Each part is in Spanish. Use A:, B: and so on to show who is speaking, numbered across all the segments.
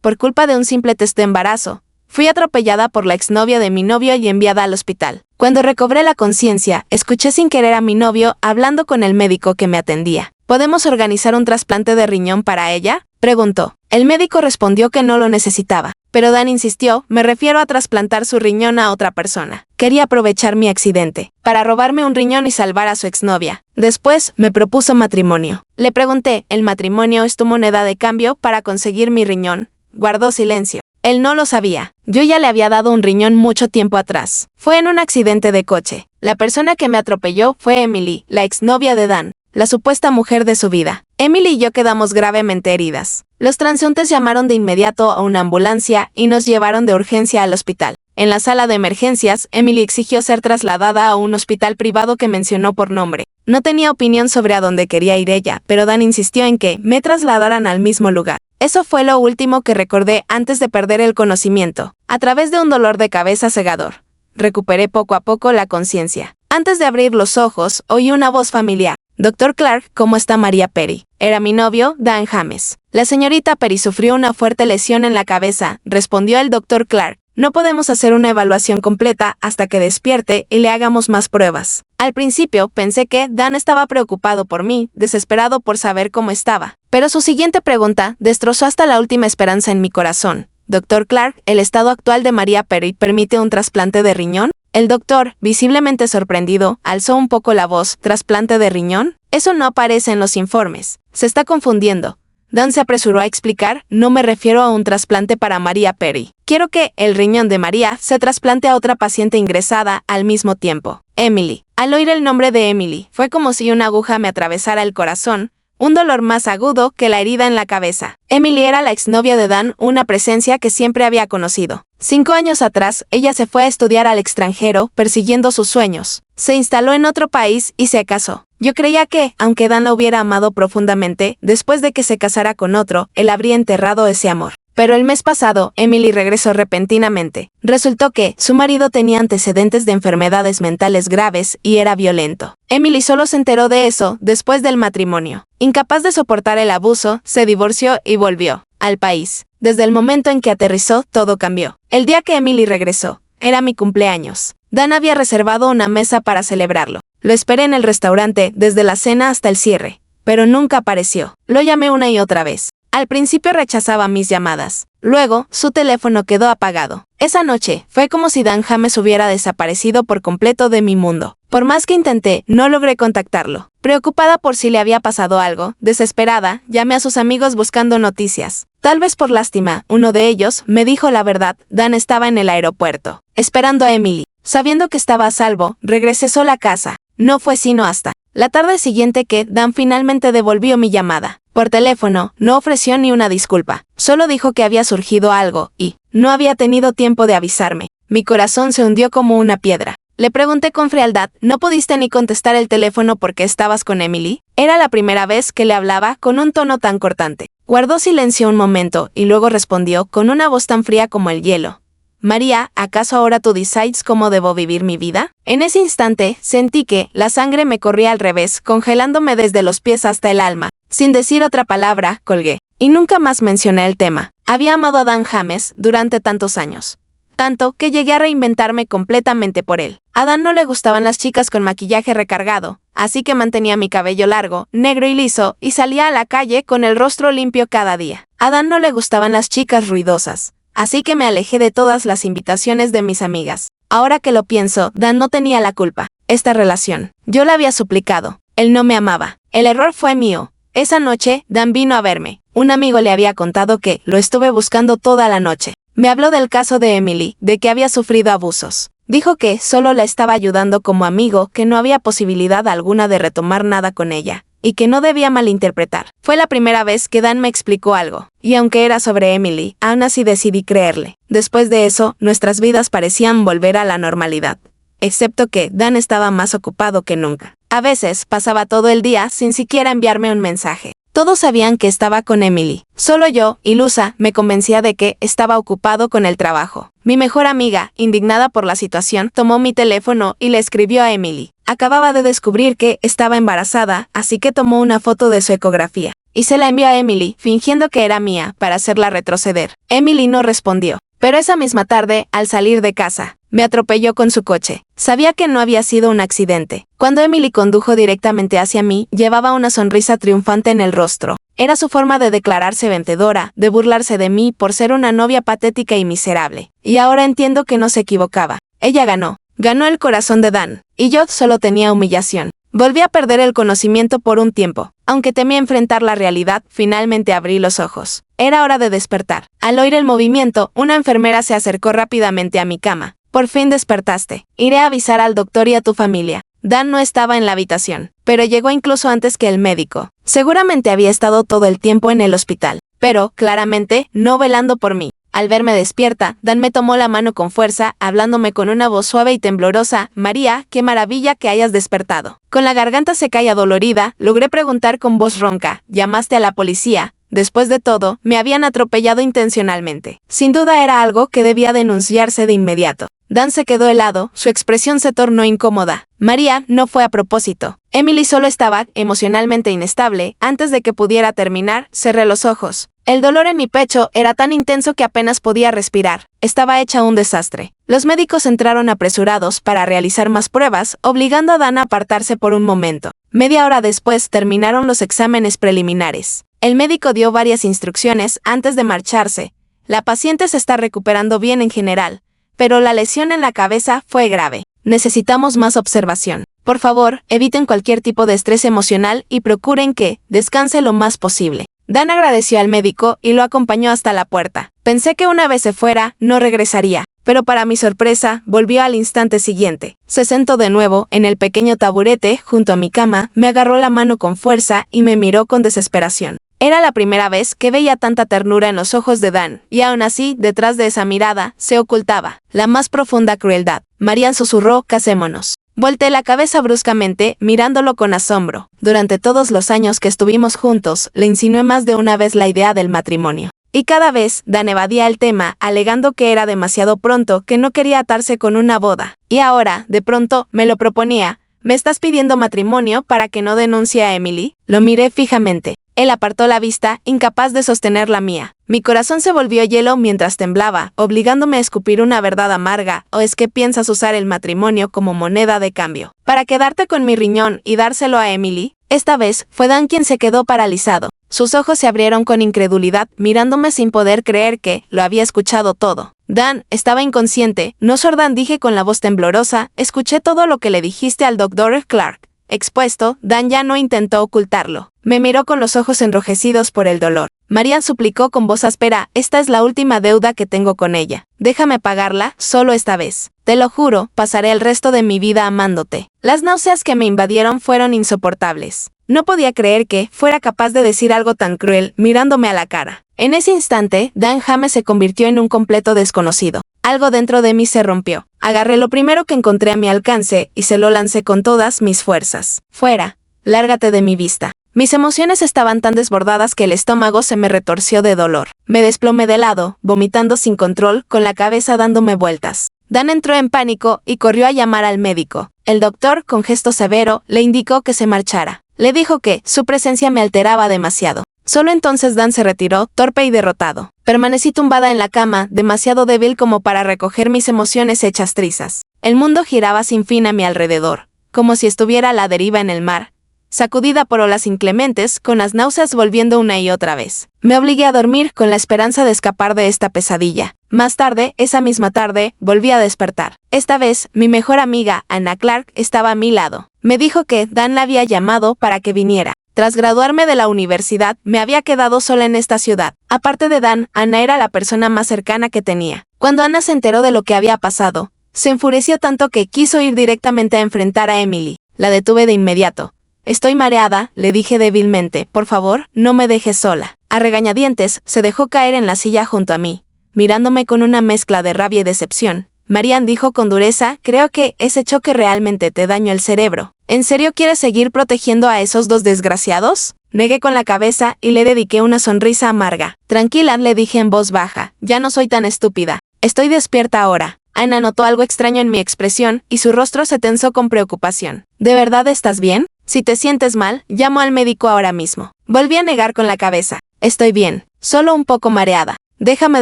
A: por culpa de un simple test de embarazo. Fui atropellada por la exnovia de mi novio y enviada al hospital. Cuando recobré la conciencia, escuché sin querer a mi novio hablando con el médico que me atendía. ¿Podemos organizar un trasplante de riñón para ella?, preguntó. El médico respondió que no lo necesitaba, pero Dan insistió, me refiero a trasplantar su riñón a otra persona. Quería aprovechar mi accidente para robarme un riñón y salvar a su exnovia. Después, me propuso matrimonio. Le pregunté, ¿el matrimonio es tu moneda de cambio para conseguir mi riñón? Guardó silencio. Él no lo sabía. Yo ya le había dado un riñón mucho tiempo atrás. Fue en un accidente de coche. La persona que me atropelló fue Emily, la exnovia de Dan, la supuesta mujer de su vida. Emily y yo quedamos gravemente heridas. Los transeúntes llamaron de inmediato a una ambulancia y nos llevaron de urgencia al hospital. En la sala de emergencias, Emily exigió ser trasladada a un hospital privado que mencionó por nombre. No tenía opinión sobre a dónde quería ir ella, pero Dan insistió en que me trasladaran al mismo lugar. Eso fue lo último que recordé antes de perder el conocimiento, a través de un dolor de cabeza cegador. Recuperé poco a poco la conciencia. Antes de abrir los ojos, oí una voz familiar. Dr. Clark, ¿cómo está María Perry? Era mi novio, Dan James. La señorita Perry sufrió una fuerte lesión en la cabeza, respondió el Dr. Clark. No podemos hacer una evaluación completa hasta que despierte y le hagamos más pruebas. Al principio pensé que Dan estaba preocupado por mí, desesperado por saber cómo estaba. Pero su siguiente pregunta destrozó hasta la última esperanza en mi corazón. Dr. Clark, ¿el estado actual de María Perry permite un trasplante de riñón? El doctor, visiblemente sorprendido, alzó un poco la voz. ¿Trasplante de riñón? Eso no aparece en los informes. Se está confundiendo. Dan se apresuró a explicar, no me refiero a un trasplante para María Perry. Quiero que el riñón de María se trasplante a otra paciente ingresada al mismo tiempo. Emily. Al oír el nombre de Emily, fue como si una aguja me atravesara el corazón, un dolor más agudo que la herida en la cabeza. Emily era la exnovia de Dan, una presencia que siempre había conocido. 5 años atrás, ella se fue a estudiar al extranjero, persiguiendo sus sueños. Se instaló en otro país y se casó. Yo creía que, aunque Dan la hubiera amado profundamente, después de que se casara con otro, él habría enterrado ese amor. Pero el mes pasado, Emily regresó repentinamente. Resultó que su marido tenía antecedentes de enfermedades mentales graves y era violento. Emily solo se enteró de eso después del matrimonio. Incapaz de soportar el abuso, se divorció y volvió al país. Desde el momento en que aterrizó, todo cambió. El día que Emily regresó, era mi cumpleaños. Dan había reservado una mesa para celebrarlo. Lo esperé en el restaurante desde la cena hasta el cierre, pero nunca apareció. Lo llamé una y otra vez. Al principio rechazaba mis llamadas. Luego, su teléfono quedó apagado. Esa noche, fue como si Dan James hubiera desaparecido por completo de mi mundo. Por más que intenté, no logré contactarlo. Preocupada por si le había pasado algo, desesperada, llamé a sus amigos buscando noticias. Tal vez por lástima, uno de ellos me dijo la verdad. Dan estaba en el aeropuerto, esperando a Emily. Sabiendo que estaba a salvo, regresé sola a casa. No fue sino hasta la tarde siguiente que Dan finalmente devolvió mi llamada. Por teléfono, no ofreció ni una disculpa. Solo dijo que había surgido algo y no había tenido tiempo de avisarme. Mi corazón se hundió como una piedra. Le pregunté con frialdad, ¿no pudiste ni contestar el teléfono porque estabas con Emily? Era la primera vez que le hablaba con un tono tan cortante. Guardó silencio un momento y luego respondió con una voz tan fría como el hielo. María, ¿acaso ahora tú decides cómo debo vivir mi vida? En ese instante, sentí que la sangre me corría al revés, congelándome desde los pies hasta el alma. Sin decir otra palabra, colgué. Y nunca más mencioné el tema. Había amado a Dan James durante tantos años. Tanto que llegué a reinventarme completamente por él. A Dan no le gustaban las chicas con maquillaje recargado, así que mantenía mi cabello largo, negro y liso, y salía a la calle con el rostro limpio cada día. A Dan no le gustaban las chicas ruidosas, así que me alejé de todas las invitaciones de mis amigas. Ahora que lo pienso, Dan no tenía la culpa. Esta relación, yo la había suplicado. Él no me amaba. El error fue mío. Esa noche, Dan vino a verme. Un amigo le había contado que lo estuve buscando toda la noche. Me habló del caso de Emily, de que había sufrido abusos. Dijo que solo la estaba ayudando como amigo, que no había posibilidad alguna de retomar nada con ella, y que no debía malinterpretar. Fue la primera vez que Dan me explicó algo, y aunque era sobre Emily, aún así decidí creerle. Después de eso, nuestras vidas parecían volver a la normalidad, excepto que Dan estaba más ocupado que nunca. A veces pasaba todo el día sin siquiera enviarme un mensaje. Todos sabían que estaba con Emily. Solo yo, ilusa, me convencía de que estaba ocupado con el trabajo. Mi mejor amiga, indignada por la situación, tomó mi teléfono y le escribió a Emily. Acababa de descubrir que estaba embarazada, así que tomó una foto de su ecografía. y se la envió a Emily, fingiendo que era mía, para hacerla retroceder. Emily no respondió. Pero esa misma tarde, al salir de casa, me atropelló con su coche. Sabía que no había sido un accidente. Cuando Emily condujo directamente hacia mí, llevaba una sonrisa triunfante en el rostro. Era su forma de declararse vencedora, de burlarse de mí por ser una novia patética y miserable. Y ahora entiendo que no se equivocaba. Ella ganó. Ganó el corazón de Dan, y yo solo tenía humillación. Volví a perder el conocimiento por un tiempo. Aunque temía enfrentar la realidad, finalmente abrí los ojos. Era hora de despertar. Al oír el movimiento, una enfermera se acercó rápidamente a mi cama. Por fin despertaste. Iré a avisar al doctor y a tu familia. Dan no estaba en la habitación, pero llegó incluso antes que el médico. Seguramente había estado todo el tiempo en el hospital, pero, claramente, no velando por mí. Al verme despierta, Dan me tomó la mano con fuerza, hablándome con una voz suave y temblorosa. María, qué maravilla que hayas despertado. Con la garganta seca y adolorida, logré preguntar con voz ronca, ¿llamaste a la policía? Después de todo, me habían atropellado intencionalmente. Sin duda era algo que debía denunciarse de inmediato. Dan se quedó helado, su expresión se tornó incómoda. María, no fue a propósito. Emily solo estaba emocionalmente inestable. Antes de que pudiera terminar, cerré los ojos. El dolor en mi pecho era tan intenso que apenas podía respirar. Estaba hecha un desastre. Los médicos entraron apresurados para realizar más pruebas, obligando a Dan a apartarse por un momento. Media hora después terminaron los exámenes preliminares. El médico dio varias instrucciones antes de marcharse. La paciente se está recuperando bien en general, pero la lesión en la cabeza fue grave. Necesitamos más observación. Por favor, eviten cualquier tipo de estrés emocional y procuren que descanse lo más posible. Dan agradeció al médico y lo acompañó hasta la puerta. Pensé que una vez se fuera, no regresaría, pero para mi sorpresa, volvió al instante siguiente. Se sentó de nuevo en el pequeño taburete junto a mi cama, me agarró la mano con fuerza y me miró con desesperación. Era la primera vez que veía tanta ternura en los ojos de Dan, y aún así, detrás de esa mirada, se ocultaba la más profunda crueldad. Marian susurró, casémonos. Volteé la cabeza bruscamente, mirándolo con asombro. Durante todos los años que estuvimos juntos, le insinué más de una vez la idea del matrimonio. Y cada vez, Dan evadía el tema, alegando que era demasiado pronto, que no quería atarse con una boda. Y ahora, de pronto, me lo proponía. ¿Me estás pidiendo matrimonio para que no denuncie a Emily? Lo miré fijamente. Él apartó la vista, incapaz de sostener la mía. Mi corazón se volvió hielo mientras temblaba, obligándome a escupir una verdad amarga. ¿O es que piensas usar el matrimonio como moneda de cambio para quedarte con mi riñón y dárselo a Emily? Esta vez, fue Dan quien se quedó paralizado. Sus ojos se abrieron con incredulidad, mirándome sin poder creer que lo había escuchado todo. Dan, estaba inconsciente, no sordan, dije con la voz temblorosa. Escuché todo lo que le dijiste al Dr. Clark. Expuesto, Dan ya no intentó ocultarlo. Me miró con los ojos enrojecidos por el dolor. Marian suplicó con voz áspera, esta es la última deuda que tengo con ella. Déjame pagarla, solo esta vez. Te lo juro, pasaré el resto de mi vida amándote. Las náuseas que me invadieron fueron insoportables. No podía creer que fuera capaz de decir algo tan cruel, mirándome a la cara. En ese instante, Dan James se convirtió en un completo desconocido. Algo dentro de mí se rompió. Agarré lo primero que encontré a mi alcance y se lo lancé con todas mis fuerzas. Fuera, lárgate de mi vista. Mis emociones estaban tan desbordadas que el estómago se me retorció de dolor. Me desplomé de lado, vomitando sin control, con la cabeza dándome vueltas. Dan entró en pánico y corrió a llamar al médico. El doctor, con gesto severo, le indicó que se marchara. Le dijo que su presencia me alteraba demasiado. Solo entonces Dan se retiró, torpe y derrotado. Permanecí tumbada en la cama, demasiado débil como para recoger mis emociones hechas trizas. El mundo giraba sin fin a mi alrededor, como si estuviera a la deriva en el mar, sacudida por olas inclementes, con las náuseas volviendo una y otra vez. Me obligué a dormir con la esperanza de escapar de esta pesadilla. Más tarde, esa misma tarde, volví a despertar. Esta vez, mi mejor amiga, Anna Clark, estaba a mi lado. Me dijo que Dan la había llamado para que viniera. Tras graduarme de la universidad, me había quedado sola en esta ciudad. Aparte de Dan, Anna era la persona más cercana que tenía. Cuando Anna se enteró de lo que había pasado, se enfureció tanto que quiso ir directamente a enfrentar a Emily. La detuve de inmediato. Estoy mareada, le dije débilmente. Por favor, no me dejes sola. A regañadientes, se dejó caer en la silla junto a mí, mirándome con una mezcla de rabia y decepción. Marian dijo con dureza, creo que ese choque realmente te dañó el cerebro. ¿En serio quieres seguir protegiendo a esos dos desgraciados? Negué con la cabeza y le dediqué una sonrisa amarga. Tranquila, le dije en voz baja, ya no soy tan estúpida. Estoy despierta ahora. Ana notó algo extraño en mi expresión y su rostro se tensó con preocupación. ¿De verdad estás bien? Si te sientes mal, llamo al médico ahora mismo. Volví a negar con la cabeza. Estoy bien, solo un poco mareada. Déjame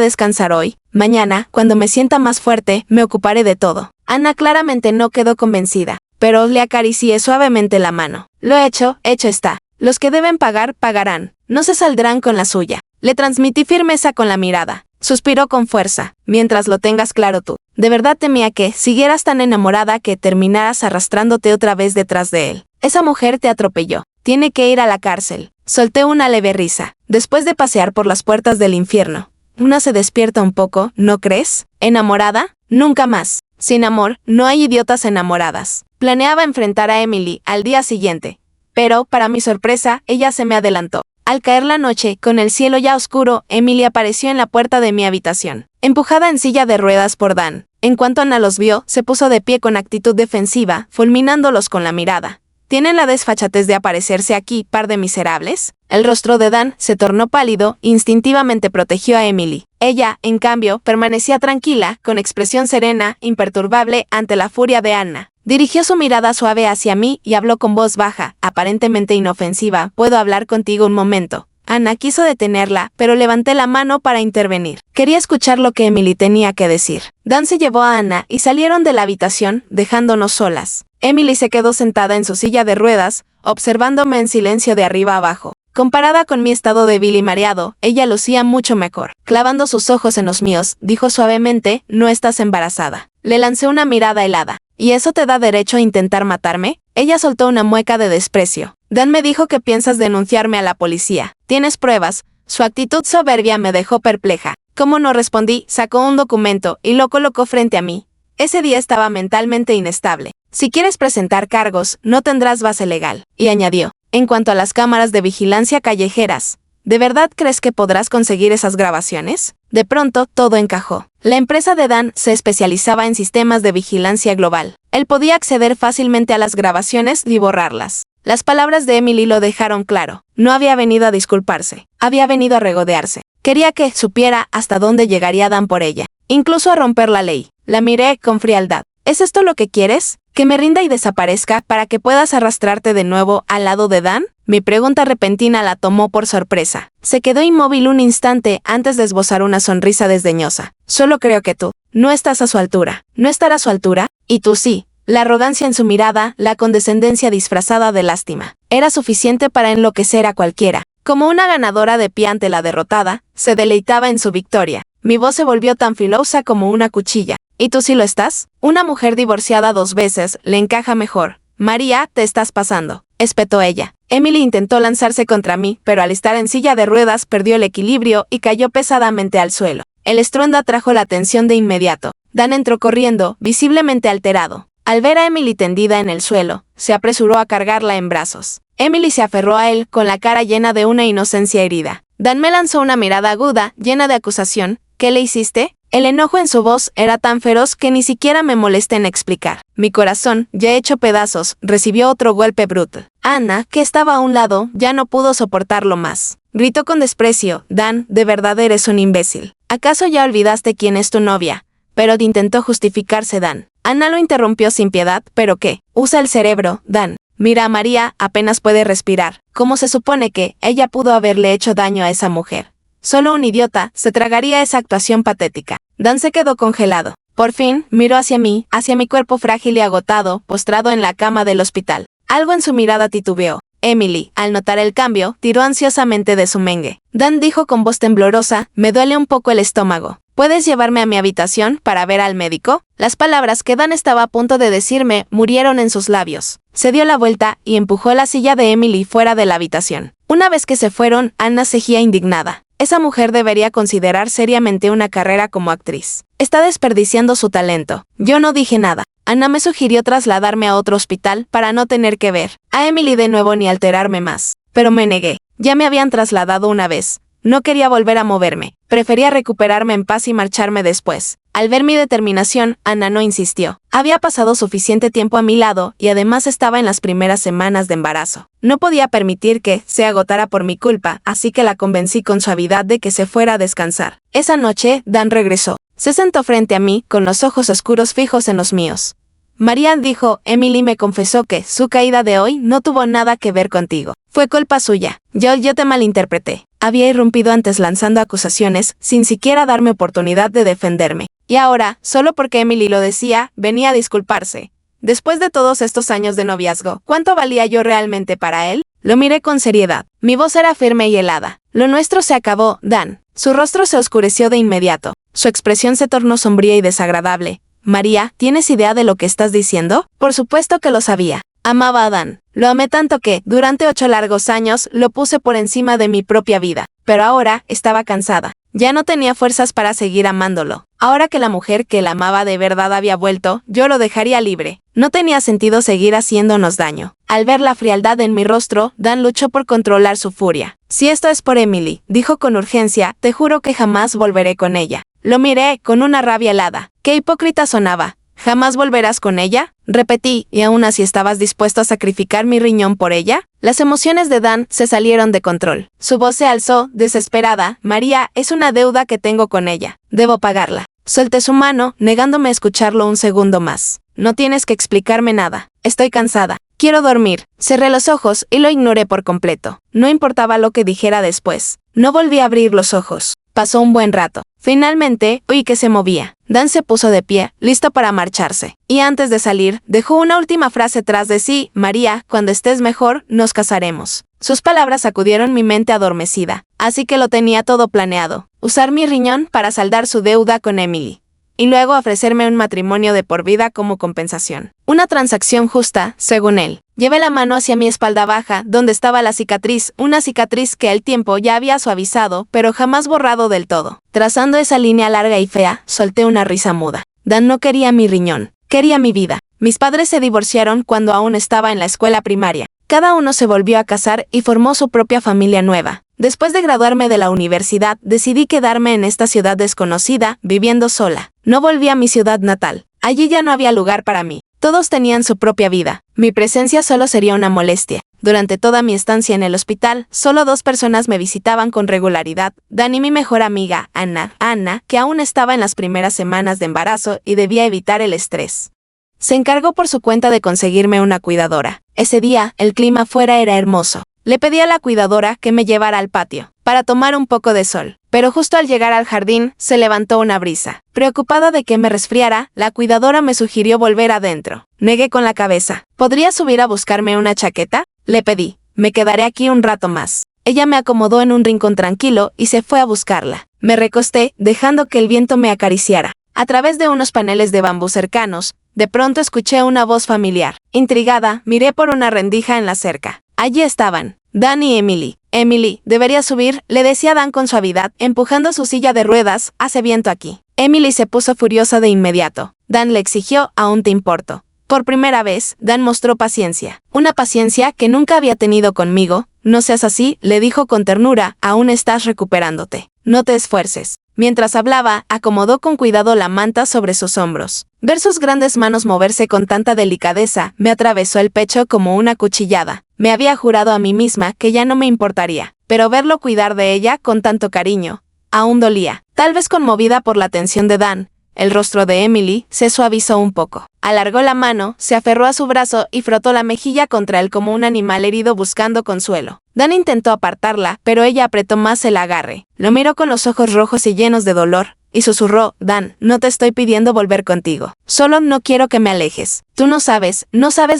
A: descansar hoy. Mañana, cuando me sienta más fuerte, me ocuparé de todo. Anna claramente no quedó convencida, pero le acaricié suavemente la mano. Lo hecho está. Los que deben pagar, pagarán. No se saldrán con la suya. Le transmití firmeza con la mirada. Suspiró con fuerza. Mientras lo tengas claro tú. De verdad temía que, siguieras tan enamorada que terminaras arrastrándote otra vez detrás de él. Esa mujer te atropelló. Tiene que ir a la cárcel. Solté una leve risa. Después de pasear por las puertas del infierno. Una se despierta un poco, ¿no crees? ¿Enamorada? Nunca más. Sin amor, no hay idiotas enamoradas. Planeaba enfrentar a Emily al día siguiente. Pero, para mi sorpresa, ella se me adelantó. Al caer la noche, con el cielo ya oscuro, Emily apareció en la puerta de mi habitación, empujada en silla de ruedas por Dan. En cuanto Anna los vio, se puso de pie con actitud defensiva, fulminándolos con la mirada. ¿Tienen la desfachatez de aparecerse aquí, par de miserables? El rostro de Dan se tornó pálido e instintivamente protegió a Emily. Ella, en cambio, permanecía tranquila, con expresión serena, imperturbable, ante la furia de Anna. Dirigió su mirada suave hacia mí y habló con voz baja, aparentemente inofensiva. ¿Puedo hablar contigo un momento? Anna quiso detenerla, pero levanté la mano para intervenir. Quería escuchar lo que Emily tenía que decir. Dan se llevó a Anna y salieron de la habitación, dejándonos solas. Emily se quedó sentada en su silla de ruedas, observándome en silencio de arriba abajo. Comparada con mi estado débil y mareado, ella lucía mucho mejor. Clavando sus ojos en los míos, dijo suavemente, «No estás embarazada». Le lancé una mirada helada. ¿Y eso te da derecho a intentar matarme? Ella soltó una mueca de desprecio. Dan me dijo que piensas denunciarme a la policía. ¿Tienes pruebas? Su actitud soberbia me dejó perpleja. Como no respondí, sacó un documento y lo colocó frente a mí. Ese día estaba mentalmente inestable. Si quieres presentar cargos, no tendrás base legal. Y añadió, en cuanto a las cámaras de vigilancia callejeras, ¿de verdad crees que podrás conseguir esas grabaciones? De pronto, todo encajó. La empresa de Dan se especializaba en sistemas de vigilancia global. Él podía acceder fácilmente a las grabaciones y borrarlas. Las palabras de Emily lo dejaron claro. No había venido a disculparse. Había venido a regodearse. Quería que supiera hasta dónde llegaría Dan por ella. Incluso a romper la ley. La miré con frialdad. ¿Es esto lo que quieres? ¿Que me rinda y desaparezca para que puedas arrastrarte de nuevo al lado de Dan? Mi pregunta repentina la tomó por sorpresa. Se quedó inmóvil un instante antes de esbozar una sonrisa desdeñosa. Solo creo que tú no estás a su altura. ¿No estar a su altura? Y tú sí. La arrogancia en su mirada, la condescendencia disfrazada de lástima. Era suficiente para enloquecer a cualquiera. Como una ganadora de pie ante la derrotada, se deleitaba en su victoria. Mi voz se volvió tan filosa como una cuchilla. ¿Y tú sí lo estás? Una mujer divorciada 2 veces le encaja mejor. María, te estás pasando, espetó ella. Emily intentó lanzarse contra mí, pero al estar en silla de ruedas perdió el equilibrio y cayó pesadamente al suelo. El estruendo atrajo la atención de inmediato. Dan entró corriendo, visiblemente alterado. Al ver a Emily tendida en el suelo, se apresuró a cargarla en brazos. Emily se aferró a él con la cara llena de una inocencia herida. Dan me lanzó una mirada aguda, llena de acusación. ¿Qué le hiciste? El enojo en su voz era tan feroz que ni siquiera me molesté en explicar. Mi corazón, ya hecho pedazos, recibió otro golpe brutal. Anna, que estaba a un lado, ya no pudo soportarlo más. Gritó con desprecio, Dan, de verdad eres un imbécil. ¿Acaso ya olvidaste quién es tu novia? Pero intentó justificarse Dan. Anna lo interrumpió sin piedad, ¿pero qué? Usa el cerebro, Dan. Mira a María, apenas puede respirar. ¿Cómo se supone que ella pudo haberle hecho daño a esa mujer? Solo un idiota se tragaría esa actuación patética. Dan se quedó congelado. Por fin, miró hacia mí, hacia mi cuerpo frágil y agotado, postrado en la cama del hospital. Algo en su mirada titubeó. Emily, al notar el cambio, tiró ansiosamente de su mengue. Dan dijo con voz temblorosa, me duele un poco el estómago. ¿Puedes llevarme a mi habitación para ver al médico? Las palabras que Dan estaba a punto de decirme murieron en sus labios. Se dio la vuelta y empujó la silla de Emily fuera de la habitación. Una vez que se fueron, Anna seguía indignada. Esa mujer debería considerar seriamente una carrera como actriz. Está desperdiciando su talento. Yo no dije nada. Anna me sugirió trasladarme a otro hospital para no tener que ver a Emily de nuevo ni alterarme más. Pero me negué. Ya me habían trasladado una vez. No quería volver a moverme. Prefería recuperarme en paz y marcharme después. Al ver mi determinación, Anna no insistió. Había pasado suficiente tiempo a mi lado y además estaba en las primeras semanas de embarazo. No podía permitir que se agotara por mi culpa, así que la convencí con suavidad de que se fuera a descansar. Esa noche, Dan regresó. Se sentó frente a mí, con los ojos oscuros fijos en los míos. María dijo, Emily me confesó que su caída de hoy no tuvo nada que ver contigo. Fue culpa suya. Yo te malinterpreté. Había irrumpido antes lanzando acusaciones, sin siquiera darme oportunidad de defenderme. Y ahora, solo porque Emily lo decía, venía a disculparse. Después de todos estos años de noviazgo, ¿cuánto valía yo realmente para él? Lo miré con seriedad. Mi voz era firme y helada. Lo nuestro se acabó, Dan. Su rostro se oscureció de inmediato. Su expresión se tornó sombría y desagradable. María, ¿tienes idea de lo que estás diciendo? Por supuesto que lo sabía. Amaba a Dan. Lo amé tanto que, durante 8 largos años, lo puse por encima de mi propia vida. Pero ahora, estaba cansada. Ya no tenía fuerzas para seguir amándolo. Ahora que la mujer que la amaba de verdad había vuelto, yo lo dejaría libre. No tenía sentido seguir haciéndonos daño. Al ver la frialdad en mi rostro, Dan luchó por controlar su furia. Si esto es por Emily, dijo con urgencia, te juro que jamás volveré con ella. Lo miré, con una rabia helada. ¡Qué hipócrita sonaba! ¿Jamás volverás con ella? Repetí, ¿y aún así estabas dispuesto a sacrificar mi riñón por ella? Las emociones de Dan se salieron de control. Su voz se alzó, desesperada. María, es una deuda que tengo con ella. Debo pagarla. Solté su mano, negándome a escucharlo un segundo más. No tienes que explicarme nada. Estoy cansada. Quiero dormir. Cerré los ojos y lo ignoré por completo. No importaba lo que dijera después. No volví a abrir los ojos. Pasó un buen rato. Finalmente, oí que se movía. Dan se puso de pie, listo para marcharse. Y antes de salir, dejó una última frase tras de sí, María, cuando estés mejor, nos casaremos. Sus palabras sacudieron mi mente adormecida, así que lo tenía todo planeado. Usar mi riñón para saldar su deuda con Emily. Y luego ofrecerme un matrimonio de por vida como compensación. Una transacción justa, según él. Llevé la mano hacia mi espalda baja, donde estaba la cicatriz, una cicatriz que el tiempo ya había suavizado, pero jamás borrado del todo. Trazando esa línea larga y fea, solté una risa muda. Dan no quería mi riñón, quería mi vida. Mis padres se divorciaron cuando aún estaba en la escuela primaria. Cada uno se volvió a casar y formó su propia familia nueva. Después de graduarme de la universidad, decidí quedarme en esta ciudad desconocida, viviendo sola. No volví a mi ciudad natal. Allí ya no había lugar para mí. Todos tenían su propia vida. Mi presencia solo sería una molestia. Durante toda mi estancia en el hospital, solo 2 personas me visitaban con regularidad. Dan y mi mejor amiga, Ana, que aún estaba en las primeras semanas de embarazo y debía evitar el estrés. Se encargó por su cuenta de conseguirme una cuidadora. Ese día, el clima fuera era hermoso. Le pedí a la cuidadora que me llevara al patio, para tomar un poco de sol. Pero justo al llegar al jardín, se levantó una brisa. Preocupada de que me resfriara, la cuidadora me sugirió volver adentro. Negué con la cabeza. ¿Podría subir a buscarme una chaqueta? Le pedí. Me quedaré aquí un rato más. Ella me acomodó en un rincón tranquilo y se fue a buscarla. Me recosté, dejando que el viento me acariciara. A través de unos paneles de bambú cercanos, de pronto escuché una voz familiar. Intrigada, miré por una rendija en la cerca. Allí estaban, Dan y Emily. Emily, deberías subir, le decía Dan con suavidad, empujando su silla de ruedas, hace viento aquí. Emily se puso furiosa de inmediato. Dan le exigió, aún te importo. Por primera vez, Dan mostró paciencia. Una paciencia que nunca había tenido conmigo. No seas así, le dijo con ternura, aún estás recuperándote. No te esfuerces. Mientras hablaba, acomodó con cuidado la manta sobre sus hombros. Ver sus grandes manos moverse con tanta delicadeza me atravesó el pecho como una cuchillada. Me había jurado a mí misma que ya no me importaría, pero verlo cuidar de ella con tanto cariño, aún dolía. Tal vez conmovida por la atención de Dan, el rostro de Emily se suavizó un poco. Alargó la mano, se aferró a su brazo y frotó la mejilla contra él como un animal herido buscando consuelo. Dan intentó apartarla, pero ella apretó más el agarre. Lo miró con los ojos rojos y llenos de dolor, y susurró, Dan, no te estoy pidiendo volver contigo. Solo no quiero que me alejes. Tú no sabes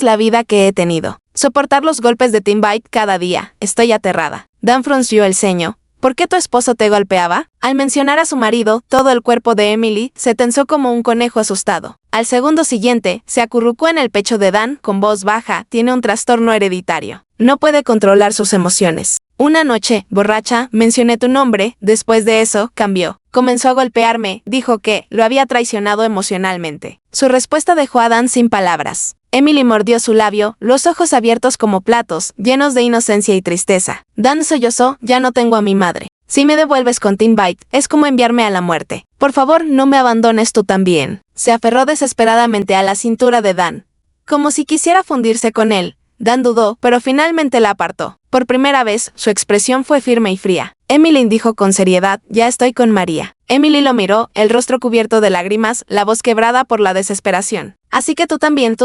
A: la vida que he tenido. Soportar los golpes de Tim Bite cada día. Estoy aterrada. Dan frunció el ceño. ¿Por qué tu esposo te golpeaba? Al mencionar a su marido, todo el cuerpo de Emily se tensó como un conejo asustado. Al segundo siguiente, se acurrucó en el pecho de Dan con voz baja. Tiene un trastorno hereditario. No puede controlar sus emociones. Una noche, borracha, mencioné tu nombre. Después de eso, cambió. Comenzó a golpearme. Dijo que lo había traicionado emocionalmente. Su respuesta dejó a Dan sin palabras. Emily mordió su labio, los ojos abiertos como platos, llenos de inocencia y tristeza. Dan sollozó, ya no tengo a mi madre. Si me devuelves con Tim Bite, es como enviarme a la muerte. Por favor, no me abandones tú también. Se aferró desesperadamente a la cintura de Dan, como si quisiera fundirse con él. Dan dudó, pero finalmente la apartó. Por primera vez, su expresión fue firme y fría. Emily dijo con seriedad, ya estoy con María. Emily lo miró, el rostro cubierto de lágrimas, la voz quebrada por la desesperación. Así que tú también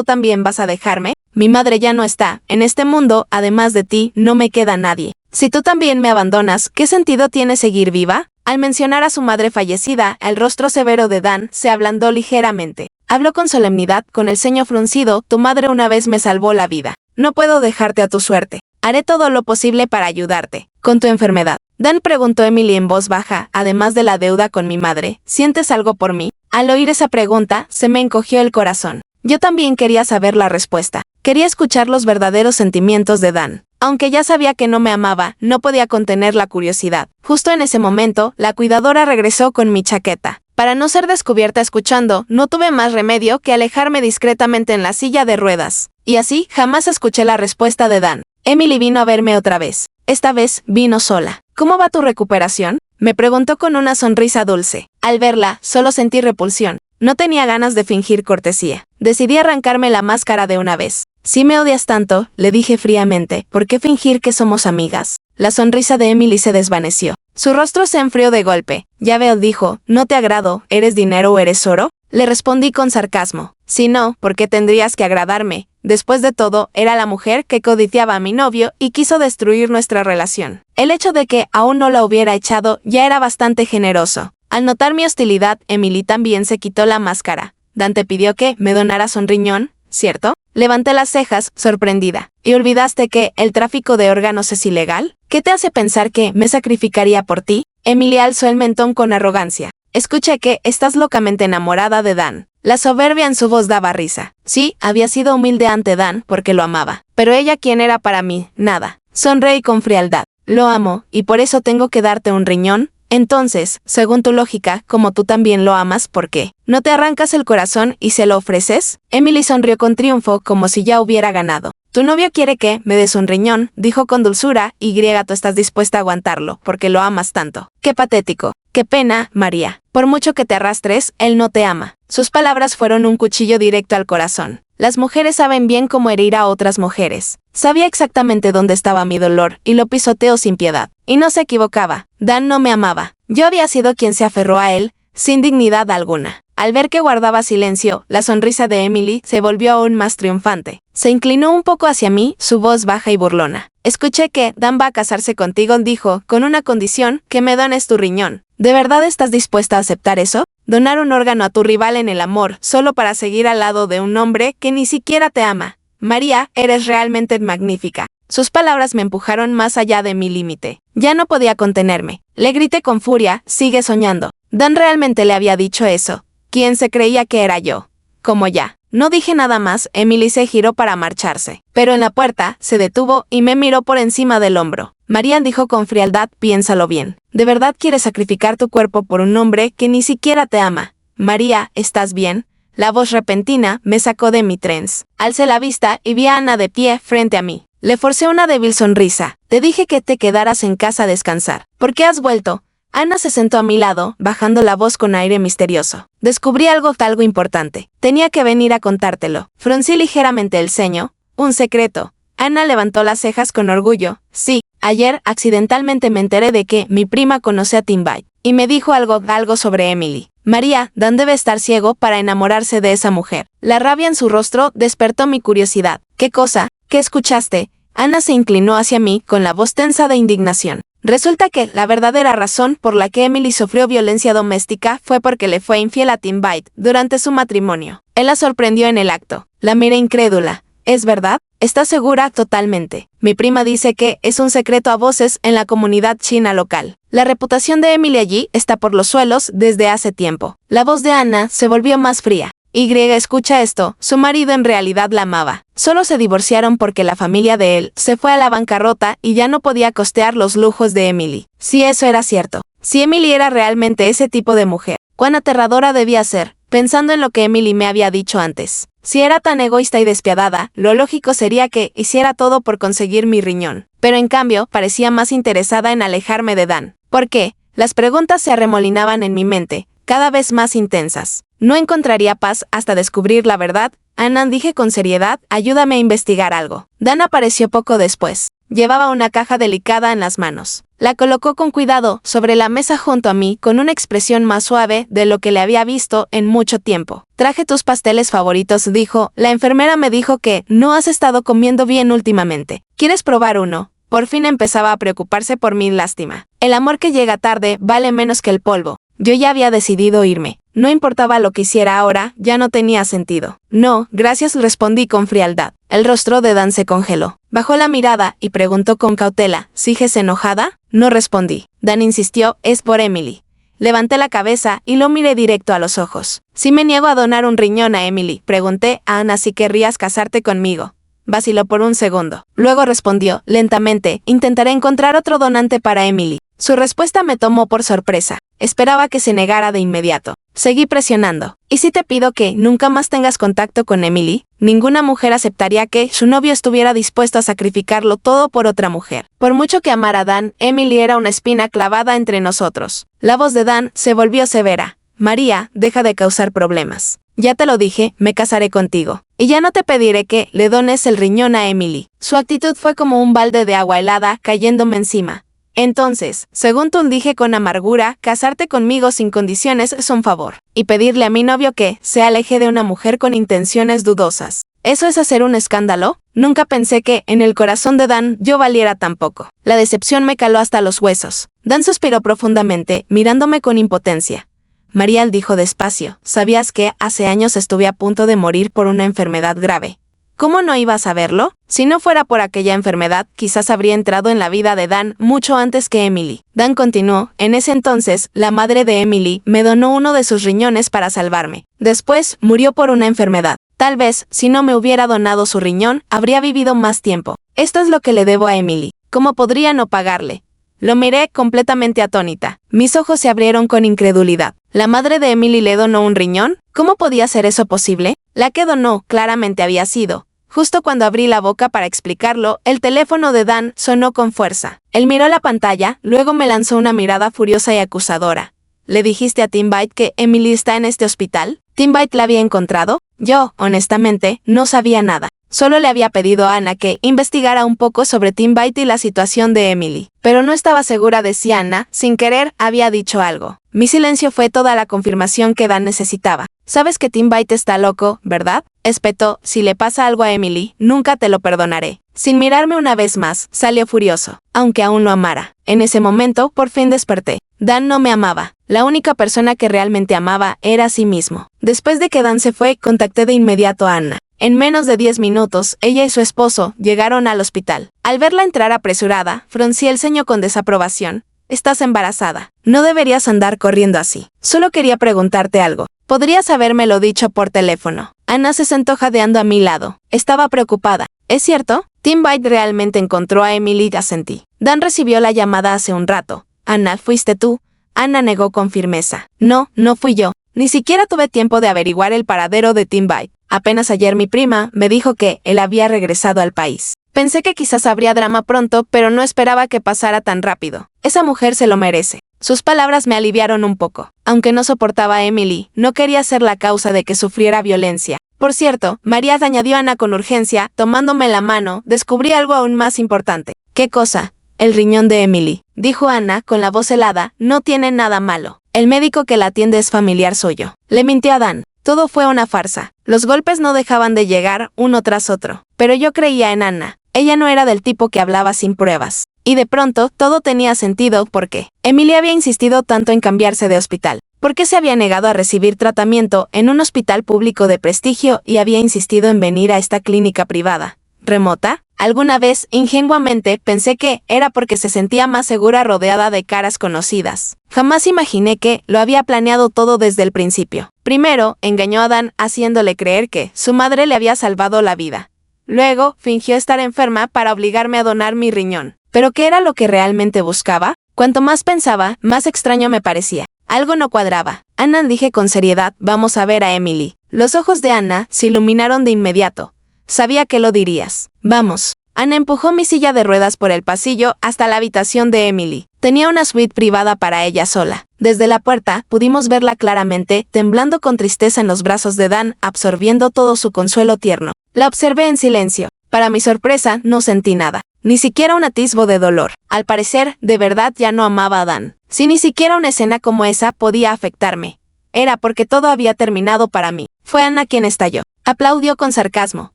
A: vas a dejarme. Mi madre ya no está. En este mundo, además de ti, no me queda nadie. Si tú también me abandonas, ¿qué sentido tiene seguir viva? Al mencionar a su madre fallecida, el rostro severo de Dan se ablandó ligeramente. Habló con solemnidad, con el ceño fruncido, tu madre una vez me salvó la vida. No puedo dejarte a tu suerte. Haré todo lo posible para ayudarte. Con tu enfermedad. Dan, preguntó Emily en voz baja, además de la deuda con mi madre, ¿sientes algo por mí? Al oír esa pregunta, se me encogió el corazón. Yo también quería saber la respuesta. Quería escuchar los verdaderos sentimientos de Dan. Aunque ya sabía que no me amaba, no podía contener la curiosidad. Justo en ese momento, la cuidadora regresó con mi chaqueta. Para no ser descubierta escuchando, no tuve más remedio que alejarme discretamente en la silla de ruedas. Y así, jamás escuché la respuesta de Dan. Emily vino a verme otra vez. Esta vez, vino sola. ¿Cómo va tu recuperación? Me preguntó con una sonrisa dulce. Al verla, solo sentí repulsión. No tenía ganas de fingir cortesía. Decidí arrancarme la máscara de una vez. Si me odias tanto, le dije fríamente, ¿por qué fingir que somos amigas? La sonrisa de Emily se desvaneció. Su rostro se enfrió de golpe. Ya veo, dijo, ¿no te agrado? ¿Eres dinero o eres oro? Le respondí con sarcasmo. Si no, ¿por qué tendrías que agradarme? Después de todo, era la mujer que codiciaba a mi novio y quiso destruir nuestra relación. El hecho de que aún no la hubiera echado ya era bastante generoso. Al notar mi hostilidad, Emily también se quitó la máscara. Dan te pidió que me donaras un riñón, ¿cierto? Levanté las cejas, sorprendida. ¿Y olvidaste que el tráfico de órganos es ilegal? ¿Qué te hace pensar que me sacrificaría por ti? Emily alzó el mentón con arrogancia. Escuché que estás locamente enamorada de Dan. La soberbia en su voz daba risa. Sí, había sido humilde ante Dan porque lo amaba. Pero ella, ¿quién era para mí? Nada. Sonreí con frialdad. Lo amo, y por eso tengo que darte un riñón. Entonces, según tu lógica, como tú también lo amas, ¿por qué? ¿No te arrancas el corazón y se lo ofreces? Emily sonrió con triunfo como si ya hubiera ganado. Tu novio quiere que me des un riñón, dijo con dulzura, y tú estás dispuesta a aguantarlo, porque lo amas tanto. Qué patético. Qué pena, María. Por mucho que te arrastres, él no te ama. Sus palabras fueron un cuchillo directo al corazón. Las mujeres saben bien cómo herir a otras mujeres. Sabía exactamente dónde estaba mi dolor, y lo pisoteó sin piedad. Y no se equivocaba. Dan no me amaba. Yo había sido quien se aferró a él, sin dignidad alguna. Al ver que guardaba silencio, la sonrisa de Emily se volvió aún más triunfante. Se inclinó un poco hacia mí, su voz baja y burlona. Escuché que Dan va a casarse contigo, dijo, con una condición, que me dones tu riñón. ¿De verdad estás dispuesta a aceptar eso? Donar un órgano a tu rival en el amor, solo para seguir al lado de un hombre que ni siquiera te ama. María, eres realmente magnífica. Sus palabras me empujaron más allá de mi límite. Ya no podía contenerme. Le grité con furia, sigue soñando. Dan realmente le había dicho eso. ¿Quién se creía que era yo? Como ya. No dije nada más, Emily se giró para marcharse. Pero en la puerta, se detuvo y me miró por encima del hombro. María dijo con frialdad, piénsalo bien. ¿De verdad quieres sacrificar tu cuerpo por un hombre que ni siquiera te ama? María, ¿estás bien? La voz repentina me sacó de mi trance. Alcé la vista y vi a Ana de pie frente a mí. Le forcé una débil sonrisa. Te dije que te quedaras en casa a descansar. ¿Por qué has vuelto? Ana se sentó a mi lado, bajando la voz con aire misterioso. Descubrí algo importante. Tenía que venir a contártelo. Fruncí ligeramente el ceño. Un secreto. Ana levantó las cejas con orgullo. Sí, ayer accidentalmente me enteré de que mi prima conoce a Tim Byte. Y me dijo algo sobre Emily. María, Dan debe estar ciego para enamorarse de esa mujer. La rabia en su rostro despertó mi curiosidad. ¿Qué cosa? ¿Qué escuchaste? Ana se inclinó hacia mí con la voz tensa de indignación. Resulta que la verdadera razón por la que Emily sufrió violencia doméstica fue porque le fue infiel a Tim Byte durante su matrimonio. Él la sorprendió en el acto. La miré incrédula. ¿Es verdad? ¿Estás segura? Totalmente. Mi prima dice que es un secreto a voces en la comunidad china local. La reputación de Emily allí está por los suelos desde hace tiempo. La voz de Ana se volvió más fría. Escucha esto, su marido en realidad la amaba. Solo se divorciaron porque la familia de él se fue a la bancarrota y ya no podía costear los lujos de Emily. Si eso era cierto, si Emily era realmente ese tipo de mujer, cuán aterradora debía ser, pensando en lo que Emily me había dicho antes. Si era tan egoísta y despiadada, lo lógico sería que hiciera todo por conseguir mi riñón. Pero en cambio, parecía más interesada en alejarme de Dan. ¿Por qué? Las preguntas se arremolinaban en mi mente, cada vez más intensas. No encontraría paz hasta descubrir la verdad. Ana, dije con seriedad, ayúdame a investigar algo. Dan apareció poco después. Llevaba una caja delicada en las manos. La colocó con cuidado sobre la mesa junto a mí con una expresión más suave de lo que le había visto en mucho tiempo. Traje tus pasteles favoritos, dijo. La enfermera me dijo que no has estado comiendo bien últimamente. ¿Quieres probar uno? Por fin empezaba a preocuparse por mi lástima. El amor que llega tarde vale menos que el polvo. Yo ya había decidido irme. No importaba lo que hiciera ahora, ya no tenía sentido. No, gracias, respondí con frialdad. El rostro de Dan se congeló. Bajó la mirada y preguntó con cautela, ¿sigues enojada? No respondí. Dan insistió, es por Emily. Levanté la cabeza y lo miré directo a los ojos. Si me niego a donar un riñón a Emily, pregunté a Anna si querrías casarte conmigo. Vaciló por un segundo. Luego respondió, lentamente, intentaré encontrar otro donante para Emily. Su respuesta me tomó por sorpresa. Esperaba que se negara de inmediato. Seguí presionando. ¿Y si te pido que nunca más tengas contacto con Emily? Ninguna mujer aceptaría que su novio estuviera dispuesto a sacrificarlo todo por otra mujer. Por mucho que amara a Dan, Emily era una espina clavada entre nosotros. La voz de Dan se volvió severa. María, deja de causar problemas. Ya te lo dije, me casaré contigo. Y ya no te pediré que le dones el riñón a Emily. Su actitud fue como un balde de agua helada cayéndome encima. Entonces, según tú, dije con amargura, casarte conmigo sin condiciones es un favor. Y pedirle a mi novio que se aleje de una mujer con intenciones dudosas. ¿Eso es hacer un escándalo? Nunca pensé que, en el corazón de Dan, yo valiera tan poco. La decepción me caló hasta los huesos. Dan suspiró profundamente, mirándome con impotencia. Marial, dijo despacio, ¿sabías que hace años estuve a punto de morir por una enfermedad grave? ¿Cómo no iba a saberlo? Si no fuera por aquella enfermedad, quizás habría entrado en la vida de Dan mucho antes que Emily. Dan continuó, en ese entonces, la madre de Emily me donó uno de sus riñones para salvarme. Después, murió por una enfermedad. Tal vez, si no me hubiera donado su riñón, habría vivido más tiempo. Esto es lo que le debo a Emily. ¿Cómo podría no pagarle? Lo miré completamente atónita. Mis ojos se abrieron con incredulidad. ¿La madre de Emily le donó un riñón? ¿Cómo podía ser eso posible? La que donó, claramente había sido. Justo cuando abrí la boca para explicarlo, el teléfono de Dan sonó con fuerza. Él miró la pantalla, luego me lanzó una mirada furiosa y acusadora. ¿Le dijiste a Tim Byte que Emily está en este hospital? ¿Tim Byte la había encontrado? Yo, honestamente, no sabía nada. Solo le había pedido a Anna que investigara un poco sobre Tim Byte y la situación de Emily. Pero no estaba segura de si Anna, sin querer, había dicho algo. Mi silencio fue toda la confirmación que Dan necesitaba. Sabes que Tim Byte está loco, ¿verdad? Espetó, si le pasa algo a Emily, nunca te lo perdonaré. Sin mirarme una vez más, salió furioso, aunque aún lo amara. En ese momento, por fin desperté. Dan no me amaba. La única persona que realmente amaba era a sí mismo. Después de que Dan se fue, contacté de inmediato a Anna. En menos de 10 minutos, ella y su esposo llegaron al hospital. Al verla entrar apresurada, fruncí el ceño con desaprobación. Estás embarazada. No deberías andar corriendo así. Solo quería preguntarte algo. Podrías habérmelo dicho por teléfono. Anna se sentó jadeando a mi lado. Estaba preocupada. ¿Es cierto? Tim Byte realmente encontró a Emily, asentí. Dan recibió la llamada hace un rato. Anna, ¿fuiste tú? Anna negó con firmeza. No, no fui yo. Ni siquiera tuve tiempo de averiguar el paradero de Tim Byte. Apenas ayer mi prima me dijo que él había regresado al país. Pensé que quizás habría drama pronto, pero no esperaba que pasara tan rápido. Esa mujer se lo merece. Sus palabras me aliviaron un poco. Aunque no soportaba a Emily, no quería ser la causa de que sufriera violencia. Por cierto, María, añadió Anna con urgencia, tomándome la mano, descubrí algo aún más importante. ¿Qué cosa? El riñón de Emily, dijo Anna con la voz helada, no tiene nada malo. El médico que la atiende es familiar suyo. Le mintió a Dan. Todo fue una farsa. Los golpes no dejaban de llegar, uno tras otro. Pero yo creía en Anna. Ella no era del tipo que hablaba sin pruebas. Y de pronto, todo tenía sentido porque Emily había insistido tanto en cambiarse de hospital. ¿Por qué se había negado a recibir tratamiento en un hospital público de prestigio y había insistido en venir a esta clínica privada? ¿Remota? Alguna vez, ingenuamente, pensé que era porque se sentía más segura rodeada de caras conocidas. Jamás imaginé que lo había planeado todo desde el principio. Primero, engañó a Dan haciéndole creer que su madre le había salvado la vida. Luego, fingió estar enferma para obligarme a donar mi riñón. ¿Pero qué era lo que realmente buscaba? Cuanto más pensaba, más extraño me parecía. Algo no cuadraba. Anna, dije con seriedad, vamos a ver a Emily. Los ojos de Anna se iluminaron de inmediato. Sabía que lo dirías. Vamos. Anna empujó mi silla de ruedas por el pasillo hasta la habitación de Emily. Tenía una suite privada para ella sola. Desde la puerta pudimos verla claramente, temblando con tristeza en los brazos de Dan, absorbiendo todo su consuelo tierno. La observé en silencio. Para mi sorpresa, no sentí nada. ni siquiera un atisbo de dolor. Al parecer, de verdad ya no amaba a Dan. Si ni siquiera una escena como esa podía afectarme, era porque todo había terminado para mí. Fue Anna quien estalló. Aplaudió con sarcasmo.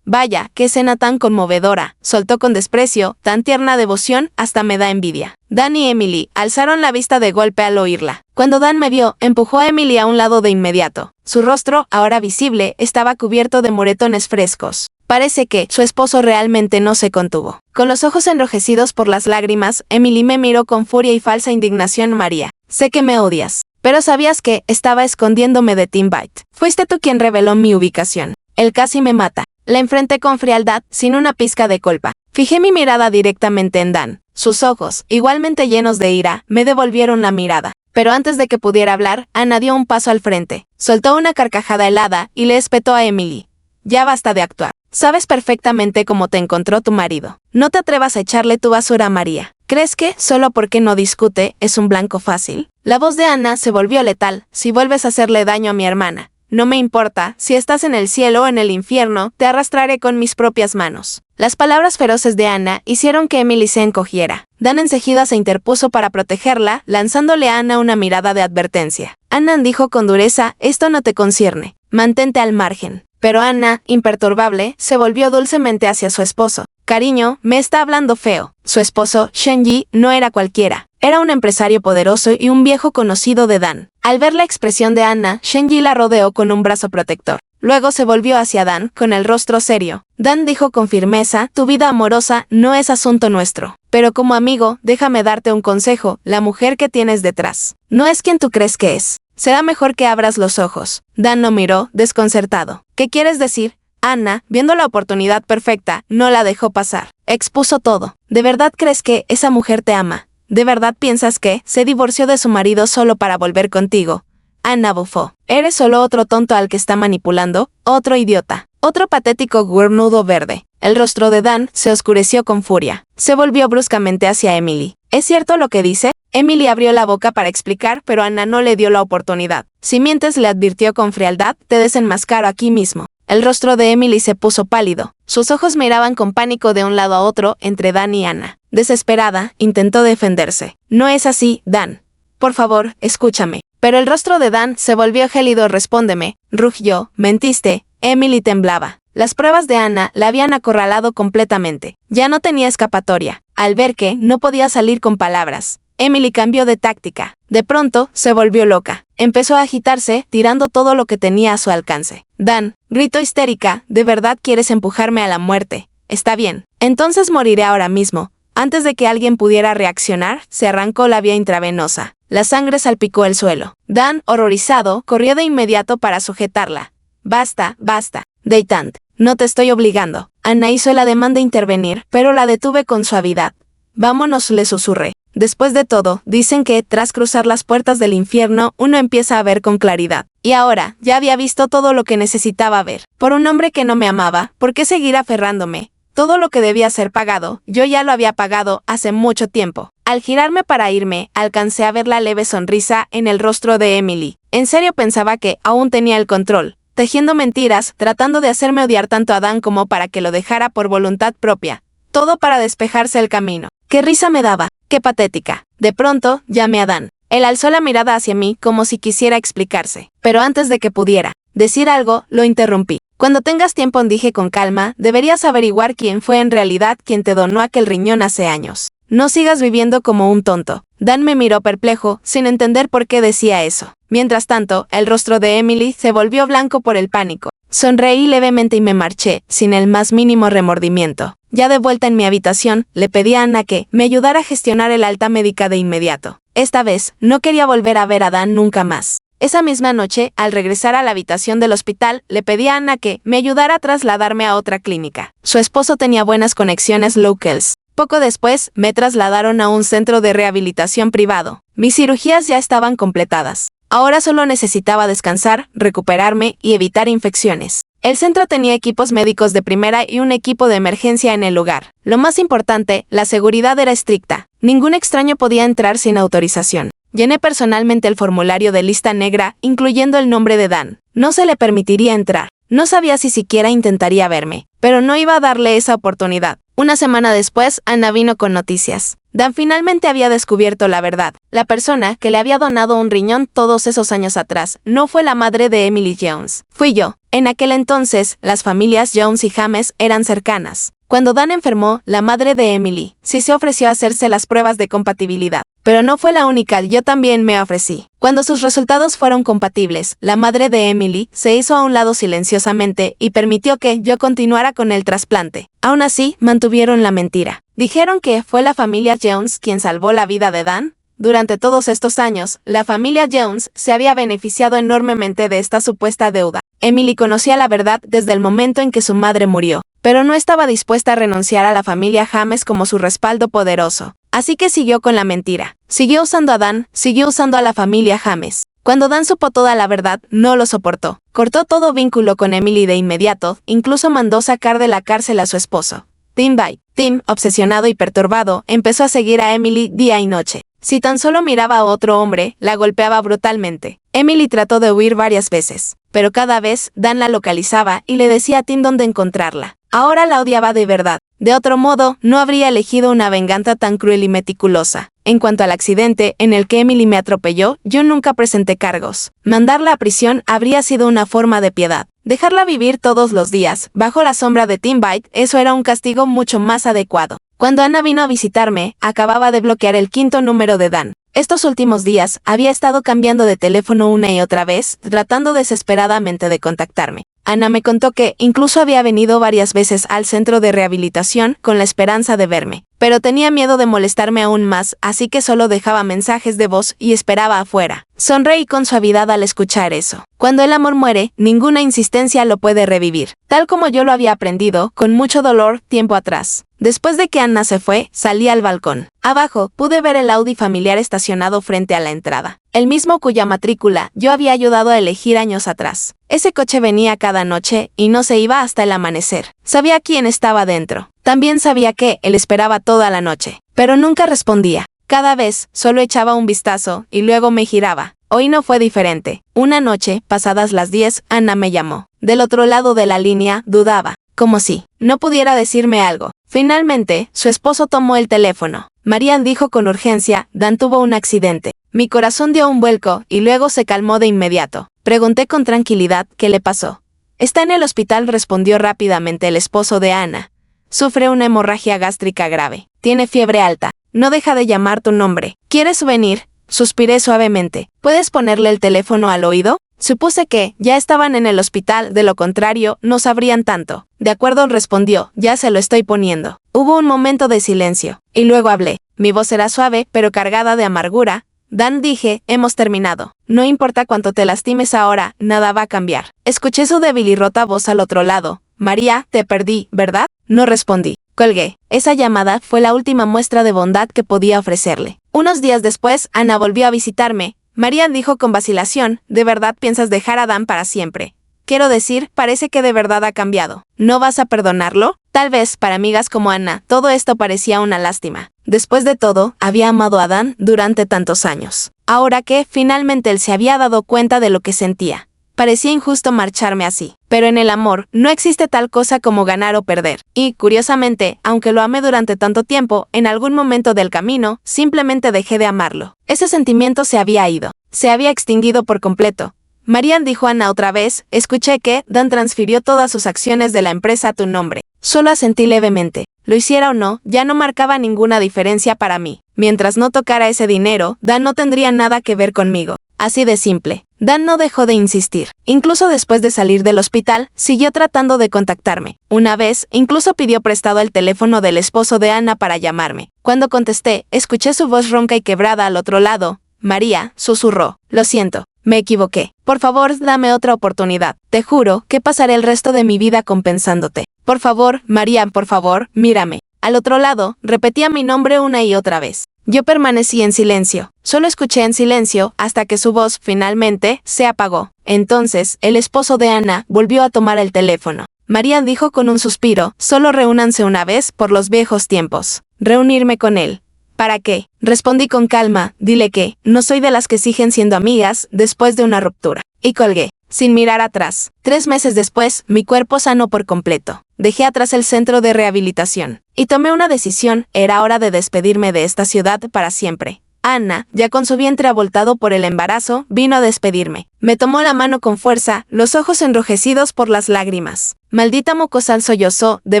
A: Vaya, qué escena tan conmovedora, soltó con desprecio, tan tierna devoción, hasta me da envidia. Dan y Emily alzaron la vista de golpe al oírla. Cuando Dan me vio, empujó a Emily a un lado de inmediato. Su rostro, ahora visible, estaba cubierto de moretones frescos. Parece que su esposo realmente no se contuvo. Con los ojos enrojecidos por las lágrimas, Emily me miró con furia y falsa indignación. María, sé que me odias, pero sabías que estaba escondiéndome de Tim Byte. Fuiste tú quien reveló mi ubicación. Él casi me mata. La enfrenté con frialdad, sin una pizca de culpa. Fijé mi mirada directamente en Dan. Sus ojos, igualmente llenos de ira, me devolvieron la mirada. Pero antes de que pudiera hablar, Anna dio un paso al frente. Soltó una carcajada helada y le espetó a Emily. Ya basta de actuar. Sabes perfectamente cómo te encontró tu marido. No te atrevas a echarle tu basura a María. ¿Crees que, solo porque no discute, es un blanco fácil? La voz de Anna se volvió letal. Si vuelves a hacerle daño a mi hermana, no me importa, si estás en el cielo o en el infierno, te arrastraré con mis propias manos. Las palabras feroces de Anna hicieron que Emily se encogiera. Dan enseguida se interpuso para protegerla, lanzándole a Anna una mirada de advertencia. Anna dijo con dureza, esto no te concierne. Mantente al margen. Pero Anna, imperturbable, se volvió dulcemente hacia su esposo. Cariño, me está hablando feo. Su esposo, Shenji, no era cualquiera. Era un empresario poderoso y un viejo conocido de Dan. Al ver la expresión de Anna, Shenji la rodeó con un brazo protector. Luego se volvió hacia Dan, con el rostro serio. Dan dijo con firmeza, tu vida amorosa no es asunto nuestro. Pero como amigo, déjame darte un consejo, la mujer que tienes detrás no es quien tú crees que es. Será mejor que abras los ojos. Dan lo miró, desconcertado. ¿Qué quieres decir? Anna, viendo la oportunidad perfecta, no la dejó pasar. Expuso todo. ¿De verdad crees que esa mujer te ama? ¿De verdad piensas que se divorció de su marido solo para volver contigo? Anna bufó. Eres solo otro tonto al que está manipulando, otro idiota, otro patético guernudo verde. El rostro de Dan se oscureció con furia. Se volvió bruscamente hacia Emily. ¿Es cierto lo que dice? Emily abrió la boca para explicar, pero Anna no le dio la oportunidad. Si mientes, le advirtió con frialdad, te desenmascaro aquí mismo. El rostro de Emily se puso pálido. Sus ojos miraban con pánico de un lado a otro entre Dan y Anna. Desesperada, intentó defenderse. No es así, Dan. Por favor, escúchame. Pero el rostro de Dan se volvió gélido. Respóndeme. Rugió. Mentiste. Emily temblaba. Las pruebas de Anna la habían acorralado completamente. Ya no tenía escapatoria. Al ver que no podía salir con palabras, Emily cambió de táctica. De pronto, se volvió loca. Empezó a agitarse, tirando todo lo que tenía a su alcance. Dan, gritó histérica, ¿de verdad quieres empujarme a la muerte? Está bien. Entonces moriré ahora mismo. Antes de que alguien pudiera reaccionar, se arrancó la vía intravenosa. La sangre salpicó el suelo. Dan, horrorizado, corrió de inmediato para sujetarla. Basta, basta. Deitant, no te estoy obligando. Anna hizo el ademán de intervenir, pero la detuve con suavidad. Vámonos, le susurré. Después de todo, dicen que, tras cruzar las puertas del infierno, uno empieza a ver con claridad. Y ahora, ya había visto todo lo que necesitaba ver. Por un hombre que no me amaba, ¿por qué seguir aferrándome? Todo lo que debía ser pagado, yo ya lo había pagado hace mucho tiempo. Al girarme para irme, alcancé a ver la leve sonrisa en el rostro de Emily. En serio pensaba que aún tenía el control, tejiendo mentiras, tratando de hacerme odiar tanto a Dan como para que lo dejara por voluntad propia. Todo para despejarse el camino. ¡Qué risa me daba! ¡Qué patética! De pronto, llamé a Dan. Él alzó la mirada hacia mí como si quisiera explicarse. Pero antes de que pudiera decir algo, lo interrumpí. Cuando tengas tiempo, dije con calma, deberías averiguar quién fue en realidad quien te donó aquel riñón hace años. No sigas viviendo como un tonto. Dan me miró perplejo, sin entender por qué decía eso. Mientras tanto, el rostro de Emily se volvió blanco por el pánico. Sonreí levemente y me marché, sin el más mínimo remordimiento. Ya de vuelta en mi habitación, le pedí a Anna que me ayudara a gestionar el alta médica de inmediato. Esta vez, no quería volver a ver a Dan nunca más. Esa misma noche, al regresar a la habitación del hospital, le pedí a Anna que me ayudara a trasladarme a otra clínica. Su esposo tenía buenas conexiones locals. Poco después, me trasladaron a un centro de rehabilitación privado. Mis cirugías ya estaban completadas. Ahora solo necesitaba descansar, recuperarme y evitar infecciones. El centro tenía equipos médicos de primera y un equipo de emergencia en el lugar. Lo más importante, la seguridad era estricta. Ningún extraño podía entrar sin autorización. Llené personalmente el formulario de lista negra, incluyendo el nombre de Dan. No se le permitiría entrar. No sabía si siquiera intentaría verme, pero no iba a darle esa oportunidad. Una semana después, Anna vino con noticias. Dan finalmente había descubierto la verdad. La persona que le había donado un riñón todos esos años atrás no fue la madre de Emily Jones. Fui yo. En aquel entonces, las familias Jones y James eran cercanas. Cuando Dan enfermó, la madre de Emily sí se ofreció a hacerse las pruebas de compatibilidad. Pero no fue la única, yo también me ofrecí. Cuando sus resultados fueron compatibles, la madre de Emily se hizo a un lado silenciosamente y permitió que yo continuara con el trasplante. Aún así, mantuvieron la mentira. Dijeron que fue la familia Jones quien salvó la vida de Dan. Durante todos estos años, la familia Jones se había beneficiado enormemente de esta supuesta deuda. Emily conocía la verdad desde el momento en que su madre murió, pero no estaba dispuesta a renunciar a la familia James como su respaldo poderoso. Así que siguió con la mentira. Siguió usando a Dan, siguió usando a la familia James. Cuando Dan supo toda la verdad, no lo soportó. Cortó todo vínculo con Emily de inmediato, incluso mandó sacar de la cárcel a su esposo, Tim Byte. Tim, obsesionado y perturbado, empezó a seguir a Emily día y noche. Si tan solo miraba a otro hombre, la golpeaba brutalmente. Emily trató de huir varias veces, pero cada vez Dan la localizaba y le decía a Tim dónde encontrarla. Ahora la odiaba de verdad. De otro modo, no habría elegido una venganza tan cruel y meticulosa. En cuanto al accidente en el que Emily me atropelló, yo nunca presenté cargos. Mandarla a prisión habría sido una forma de piedad. Dejarla vivir todos los días, bajo la sombra de Tim Byte, eso era un castigo mucho más adecuado. Cuando Anna vino a visitarme, acababa de bloquear el 5º número de Dan. Estos últimos días, había estado cambiando de teléfono una y otra vez, tratando desesperadamente de contactarme. Anna me contó que incluso había venido varias veces al centro de rehabilitación con la esperanza de verme, pero tenía miedo de molestarme aún más, así que solo dejaba mensajes de voz y esperaba afuera. Sonreí con suavidad al escuchar eso. Cuando el amor muere, ninguna insistencia lo puede revivir, tal como yo lo había aprendido, con mucho dolor, tiempo atrás. Después de que Anna se fue, salí al balcón. Abajo, pude ver el Audi familiar estacionado frente a la entrada. El mismo cuya matrícula yo había ayudado a elegir años atrás. Ese coche venía cada noche y no se iba hasta el amanecer. Sabía quién estaba dentro. También sabía que él esperaba toda la noche, pero nunca respondía. Cada vez, solo echaba un vistazo y luego me giraba. Hoy no fue diferente. Una noche, pasadas las 10, Anna me llamó. Del otro lado de la línea, dudaba, como si no pudiera decirme algo. Finalmente, su esposo tomó el teléfono. Marian dijo con urgencia, Dan tuvo un accidente. Mi corazón dio un vuelco y luego se calmó de inmediato. Pregunté con tranquilidad qué le pasó. Está en el hospital, respondió rápidamente el esposo de Anna. Sufre una hemorragia gástrica grave. Tiene fiebre alta. No deja de llamar tu nombre. ¿Quieres venir? Suspiré suavemente. ¿Puedes ponerle el teléfono al oído? Supuse que ya estaban en el hospital, de lo contrario, no sabrían tanto. De acuerdo, respondió, ya se lo estoy poniendo. Hubo un momento de silencio, y luego hablé. Mi voz era suave, pero cargada de amargura. Dan, dije, hemos terminado. No importa cuánto te lastimes ahora, nada va a cambiar. Escuché su débil y rota voz al otro lado. María, te perdí, ¿verdad? No respondí. Colgué. Esa llamada fue la última muestra de bondad que podía ofrecerle. Unos días después, Anna volvió a visitarme. María dijo con vacilación, ¿de verdad piensas dejar a Dan para siempre? Quiero decir, parece que de verdad ha cambiado. ¿No vas a perdonarlo? Tal vez, para amigas como Anna, todo esto parecía una lástima. Después de todo, había amado a Dan durante tantos años. Ahora que, finalmente él se había dado cuenta de lo que sentía. Parecía injusto marcharme así. Pero en el amor, no existe tal cosa como ganar o perder. Y, curiosamente, aunque lo amé durante tanto tiempo, en algún momento del camino, simplemente dejé de amarlo. Ese sentimiento se había ido. Se había extinguido por completo. Marian, dijo Anna otra vez, escuché que Dan transfirió todas sus acciones de la empresa a tu nombre. Solo asentí levemente. Lo hiciera o no, ya no marcaba ninguna diferencia para mí. Mientras no tocara ese dinero, Dan no tendría nada que ver conmigo. Así de simple. Dan no dejó de insistir. Incluso después de salir del hospital, siguió tratando de contactarme. Una vez, incluso pidió prestado el teléfono del esposo de Anna para llamarme. Cuando contesté, escuché su voz ronca y quebrada al otro lado. María, susurró. Lo siento, me equivoqué. Por favor, dame otra oportunidad. Te juro que pasaré el resto de mi vida compensándote. Por favor, María, por favor, mírame. Al otro lado, repetía mi nombre una y otra vez. Yo permanecí en silencio. Solo escuché en silencio hasta que su voz, finalmente, se apagó. Entonces, el esposo de Anna volvió a tomar el teléfono. María dijo con un suspiro, solo reúnanse una vez por los viejos tiempos. Reunirme con él. ¿Para qué? Respondí con calma, dile que no soy de las que siguen siendo amigas después de una ruptura. Y colgué. sin mirar atrás. 3 meses después, mi cuerpo sanó por completo. Dejé atrás el centro de rehabilitación. Y tomé una decisión, era hora de despedirme de esta ciudad para siempre. Anna, ya con su vientre abultado por el embarazo, vino a despedirme. Me tomó la mano con fuerza, los ojos enrojecidos por las lágrimas. Maldita mocosal, sollozó, ¿de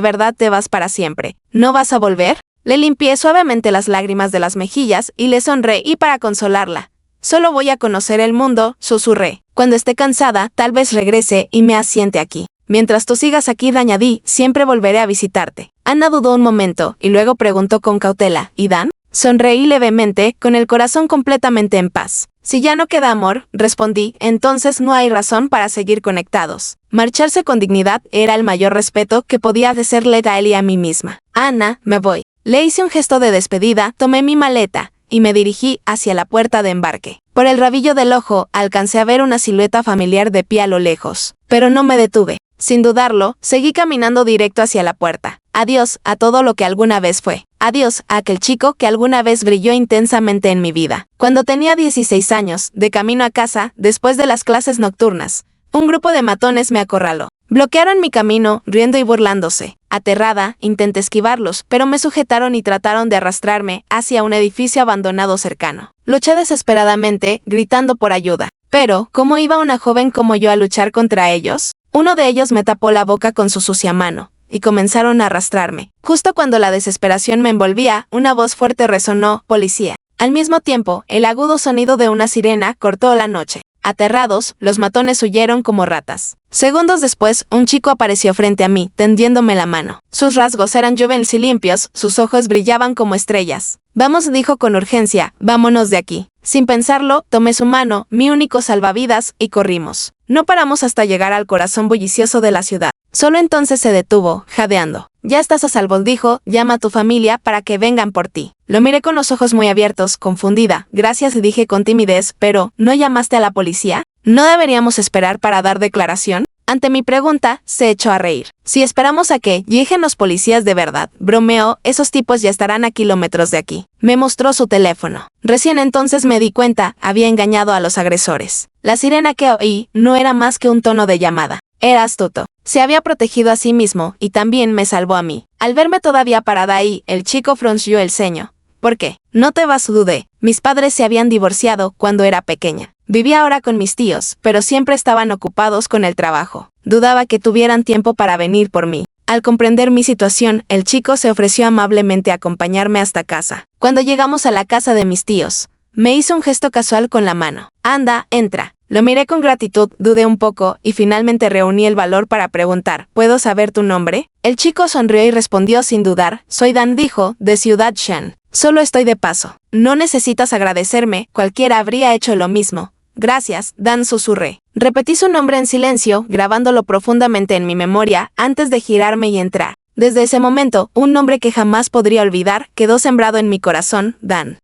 A: verdad te vas para siempre? ¿No vas a volver? Le limpié suavemente las lágrimas de las mejillas y le sonreí para consolarla. Solo voy a conocer el mundo, susurré. Cuando esté cansada, tal vez regrese y me asiente aquí. Mientras tú sigas aquí, añadí, siempre volveré a visitarte. Anna dudó un momento y luego preguntó con cautela, ¿y Dan? Sonreí levemente, con el corazón completamente en paz. Si ya no queda amor, respondí, entonces no hay razón para seguir conectados. Marcharse con dignidad era el mayor respeto que podía ofrecerle a él y a mí misma. Anna, me voy. Le hice un gesto de despedida, tomé mi maleta y me dirigí hacia la puerta de embarque. Por el rabillo del ojo, alcancé a ver una silueta familiar de pie a lo lejos, pero no me detuve. Sin dudarlo, seguí caminando directo hacia la puerta. Adiós a todo lo que alguna vez fue. Adiós a aquel chico que alguna vez brilló intensamente en mi vida. Cuando tenía 16 años, de camino a casa, después de las clases nocturnas, un grupo de matones me acorraló. Bloquearon mi camino, riendo y burlándose. Aterrada, intenté esquivarlos, pero me sujetaron y trataron de arrastrarme hacia un edificio abandonado cercano. Luché desesperadamente, gritando por ayuda. Pero, ¿cómo iba una joven como yo a luchar contra ellos? Uno de ellos me tapó la boca con su sucia mano, y comenzaron a arrastrarme. Justo cuando la desesperación me envolvía, una voz fuerte resonó, policía. Al mismo tiempo, el agudo sonido de una sirena cortó la noche. Aterrados, los matones huyeron como ratas. Segundos después, un chico apareció frente a mí, tendiéndome la mano. Sus rasgos eran jóvenes y limpios, sus ojos brillaban como estrellas. Vamos, dijo con urgencia, vámonos de aquí. Sin pensarlo, tomé su mano, mi único salvavidas, y corrimos. No paramos hasta llegar al corazón bullicioso de la ciudad. Solo entonces se detuvo, jadeando. Ya estás a salvo, dijo, llama a tu familia para que vengan por ti. Lo miré con los ojos muy abiertos, confundida. Gracias, dije con timidez, pero, ¿no llamaste a la policía? ¿No deberíamos esperar para dar declaración? Ante mi pregunta, se echó a reír. Si esperamos a que lleguen los policías de verdad, bromeó, esos tipos ya estarán a kilómetros de aquí. Me mostró su teléfono. Recién entonces me di cuenta, había engañado a los agresores. La sirena que oí no era más que un tono de llamada. Era astuto. Se había protegido a sí mismo y también me salvó a mí. Al verme todavía parada ahí, el chico frunció el ceño. ¿Por qué? No te vas, dudé. Mis padres se habían divorciado cuando era pequeña. Vivía ahora con mis tíos, pero siempre estaban ocupados con el trabajo. Dudaba que tuvieran tiempo para venir por mí. Al comprender mi situación, el chico se ofreció amablemente a acompañarme hasta casa. Cuando llegamos a la casa de mis tíos, me hizo un gesto casual con la mano. Anda, entra. Lo miré con gratitud, dudé un poco y finalmente reuní el valor para preguntar, ¿puedo saber tu nombre? El chico sonrió y respondió sin dudar, soy Dan, dijo, de Ciudad Shan. Solo estoy de paso. No necesitas agradecerme, cualquiera habría hecho lo mismo. Gracias, Dan, susurré. Repetí su nombre en silencio, grabándolo profundamente en mi memoria antes de girarme y entrar. Desde ese momento, un nombre que jamás podría olvidar quedó sembrado en mi corazón, Dan.